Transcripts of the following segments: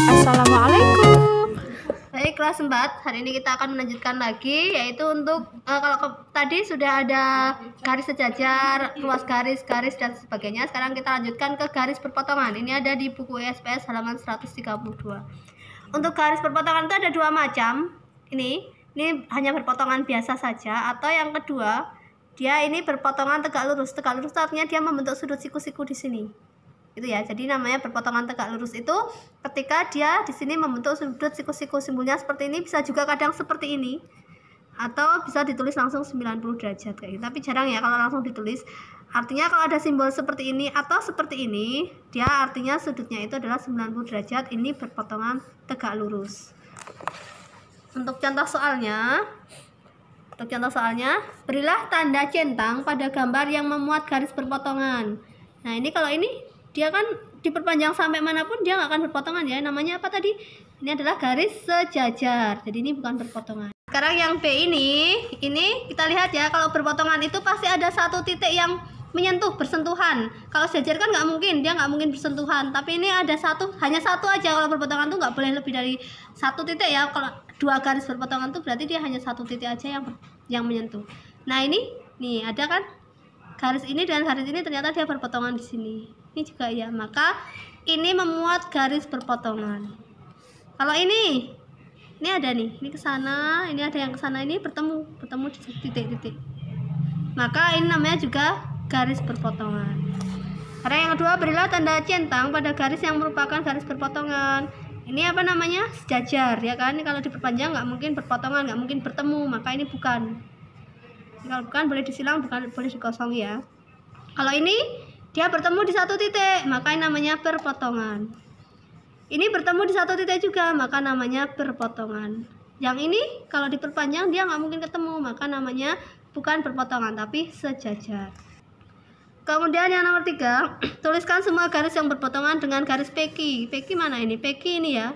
Assalamualaikum. Baik, kelas 4. Hari ini kita akan melanjutkan lagi, yaitu untuk tadi sudah ada garis sejajar, luas garis, dan sebagainya. Sekarang kita lanjutkan ke garis perpotongan. Ini ada di buku ESPS halaman 132. Untuk garis perpotongan itu ada dua macam. Ini hanya berpotongan biasa saja, atau yang kedua, dia ini berpotongan tegak lurus. Tegak lurus itu artinya dia membentuk sudut siku-siku di sini. Itu ya, jadi namanya berpotongan tegak lurus itu ketika dia di sini membentuk sudut siku-siku. Simbolnya seperti ini, bisa juga kadang seperti ini, atau bisa ditulis langsung 90 derajat kayak gitu. Tapi jarang ya kalau langsung ditulis. Artinya kalau ada simbol seperti ini atau seperti ini, dia artinya sudutnya itu adalah 90 derajat. Ini berpotongan tegak lurus. Untuk contoh soalnya, berilah tanda centang pada gambar yang memuat garis berpotongan. Nah, ini kalau ini dia kan diperpanjang sampai manapun dia nggak akan berpotongan ya. Namanya apa tadi? Ini adalah garis sejajar. Jadi ini bukan berpotongan. Sekarang yang B ini kita lihat ya, kalau berpotongan itu pasti ada satu titik yang menyentuh, bersentuhan. Kalau sejajar kan nggak mungkin, dia nggak mungkin bersentuhan. Tapi ini ada hanya satu aja. Kalau berpotongan tuh nggak boleh lebih dari satu titik ya. Kalau dua garis berpotongan tuh berarti dia hanya satu titik aja yang menyentuh. Nah, ini nih ada kan garis ini dan garis ini ternyata dia berpotongan di sini. Ini juga ya, maka ini memuat garis berpotongan. Kalau ini ada nih, ini ke sana, ini ada yang ke sana, ini bertemu di titik-titik. Maka ini namanya juga garis berpotongan. Karena yang kedua, berilah tanda centang pada garis yang merupakan garis berpotongan. Ini apa namanya? Sejajar ya kan? Ini kalau diperpanjang nggak mungkin berpotongan, nggak mungkin bertemu, maka ini bukan. Kalau bukan boleh disilang, bukan boleh dikosongi ya. Kalau ini dia bertemu di satu titik, maka ini namanya berpotongan. Ini bertemu di satu titik juga, maka namanya berpotongan. Yang ini kalau diperpanjang dia nggak mungkin ketemu, maka namanya bukan berpotongan tapi sejajar. Kemudian yang nomor 3, tuliskan semua garis yang berpotongan dengan garis peki. Peki mana ini? Peki ini ya.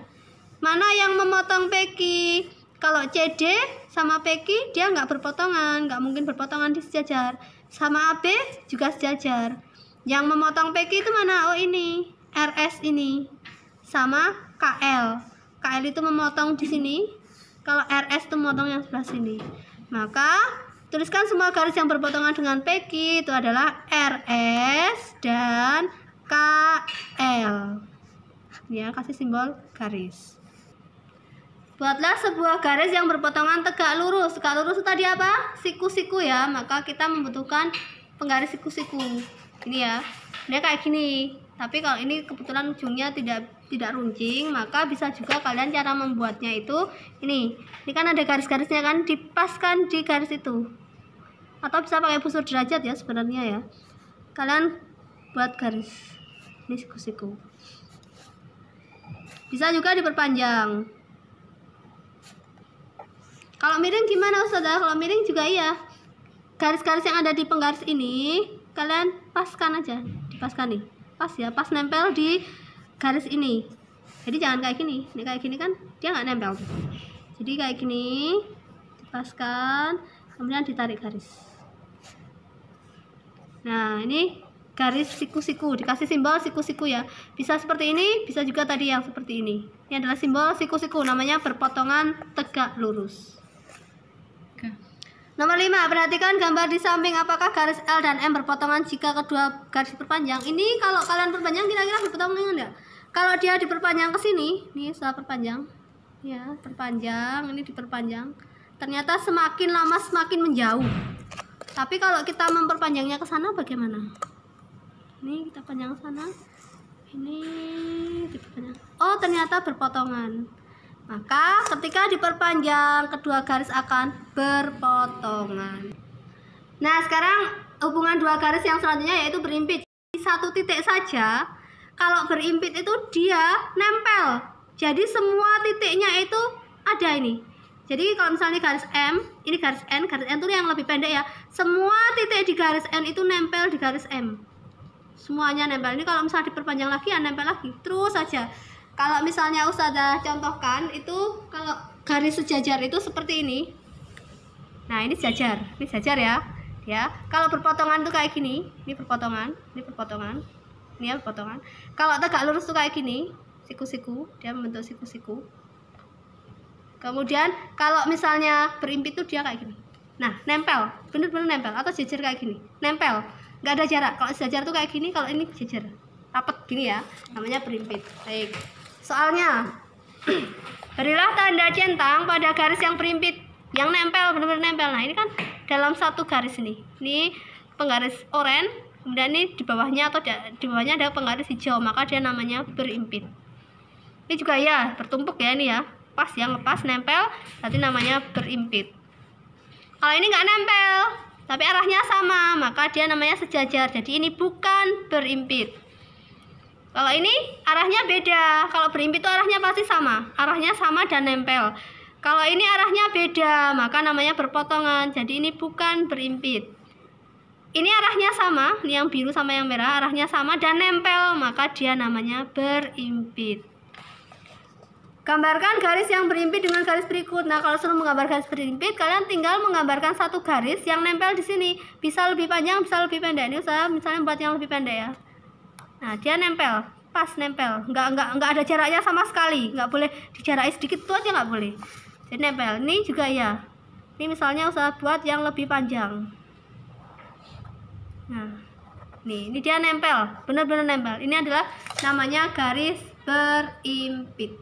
Mana yang memotong peki? Kalau CD sama peki dia nggak berpotongan, nggak mungkin berpotongan di sejajar. Sama AB juga sejajar. Yang memotong peki itu mana? Oh ini, RS ini. Sama KL. KL itu memotong di sini. Kalau RS itu memotong yang sebelah sini. Maka tuliskan semua garis yang berpotongan dengan peki itu adalah RS dan KL. Ya, kasih simbol garis. Buatlah sebuah garis yang berpotongan tegak lurus. Tegak lurus itu tadi apa? Siku-siku ya. Maka kita membutuhkan penggaris siku-siku. Ini ya. Ini kayak gini. Tapi kalau ini kebetulan ujungnya tidak runcing, maka bisa juga kalian cara membuatnya itu ini. Ini kan ada garis-garisnya kan, dipaskan di garis itu. Atau bisa pakai busur derajat ya sebenarnya ya. Kalian buat garis. Ini siku-siku. Bisa juga diperpanjang. Kalau miring gimana Ustazah? Kalau miring juga iya. Garis-garis yang ada di penggaris ini kalian paskan aja, dipaskan nih. Pas ya, pas nempel di garis ini. Jadi jangan kayak gini. Ini kayak gini kan dia nggak nempel. Jadi kayak gini, dipaskan, kemudian ditarik garis. Nah, ini garis siku-siku, dikasih simbol siku-siku ya. Bisa seperti ini, bisa juga tadi yang seperti ini. Ini adalah simbol siku-siku, namanya berpotongan tegak lurus. Nomor 5, perhatikan gambar di samping. Apakah garis L dan M berpotongan jika kedua garis diperpanjang? Ini kalau kalian perpanjang kira-kira berpotongan enggak? Kalau dia diperpanjang ke sini, nih setelah perpanjang, ya perpanjang, ini diperpanjang. Ternyata semakin lama semakin menjauh. Tapi kalau kita memperpanjangnya ke sana bagaimana? Ini kita panjang ke sana, ini diperpanjang. Oh, ternyata berpotongan. Maka ketika diperpanjang, kedua garis akan berpotongan. Nah, sekarang hubungan dua garis yang selanjutnya yaitu berimpit. Di satu titik saja, kalau berimpit itu dia nempel. Jadi semua titiknya itu ada ini. Jadi kalau misalnya garis M, ini garis N itu yang lebih pendek ya. Semua titik di garis N itu nempel di garis M. Semuanya nempel. Ini kalau misalnya diperpanjang lagi ya nempel lagi. Terus saja. Kalau misalnya Ustazah contohkan itu kalau garis sejajar itu seperti ini. Nah, ini sejajar ya. Ya, kalau berpotongan itu kayak gini, ini berpotongan, ini ya berpotongan. Kalau tegak lurus tuh kayak gini. siku-siku, dia membentuk siku-siku. Kemudian kalau misalnya berimpit tuh dia kayak gini. Nah, nempel, bener-bener nempel, atau jejer kayak gini, nempel, nggak ada jarak. Kalau sejajar tuh kayak gini, kalau ini jejer, rapet gini ya, namanya berimpit. Baik, soalnya berilah tanda centang pada garis yang berimpit, yang nempel, bener-bener nempel. Nah, ini kan dalam satu garis ini penggaris oranye, kemudian ini di bawahnya atau di bawahnya ada penggaris hijau, maka dia namanya berimpit. Ini juga ya bertumpuk ya, ini ya pas, yang lepas nempel berarti namanya berimpit. Kalau ini nggak nempel tapi arahnya sama, maka dia namanya sejajar, jadi ini bukan berimpit. Kalau ini arahnya beda, kalau berimpit itu arahnya pasti sama, arahnya sama dan nempel. Kalau ini arahnya beda, maka namanya berpotongan, jadi ini bukan berimpit. Ini arahnya sama, ini yang biru sama yang merah arahnya sama dan nempel, maka dia namanya berimpit. Gambarkan garis yang berimpit dengan garis berikut. Nah, kalau suruh menggambar garis berimpit, kalian tinggal menggambarkan satu garis yang nempel di sini. Bisa lebih panjang, bisa lebih pendek. Ini saya misalnya buat yang lebih pendek ya. Nah, dia nempel, pas nempel. Nggak ada jaraknya sama sekali. Nggak boleh dijaraki sedikit tuh aja, nggak boleh. Jadi nempel. Ini juga ya. Ini misalnya usaha buat yang lebih panjang. Nah, ini dia nempel, benar-benar nempel. Ini adalah namanya garis berimpit.